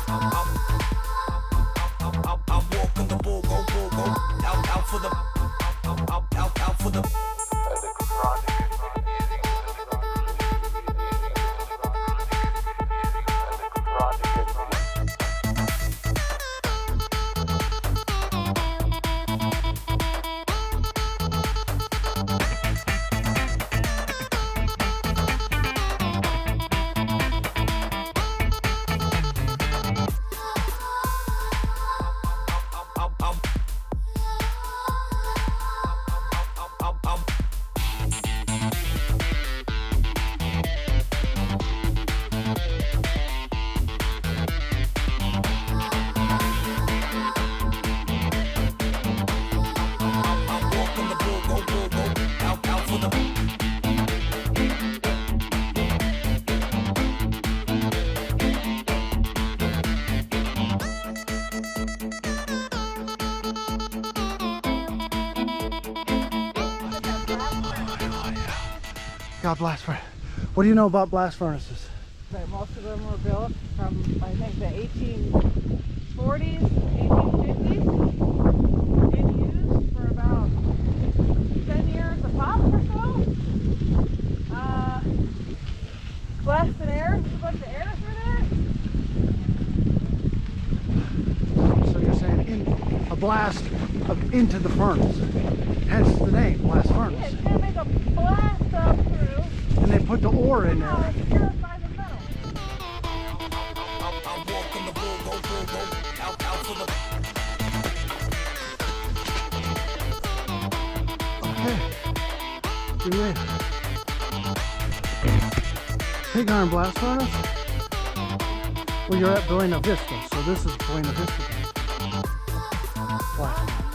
I'm walking the bull, go, out for the, out for the. God blast furnace. What do you know about blast furnaces? But most of them were built from, I think, the 1840s, 1850s, and used for about 10 years a pop or so. Blasting air, there's a bunch of air through there. So you're saying a blast into the furnace, hence the name, blast Yeah, furnace. it's gonna make a blast up through. And they put the ore in Now there. it's purified the metal. I'm walking the bull, go, out for the. Okay. Good way. Pig iron blast furnace? Well, you're at Buena Vista, so this is Buena Vista. Blast furnace.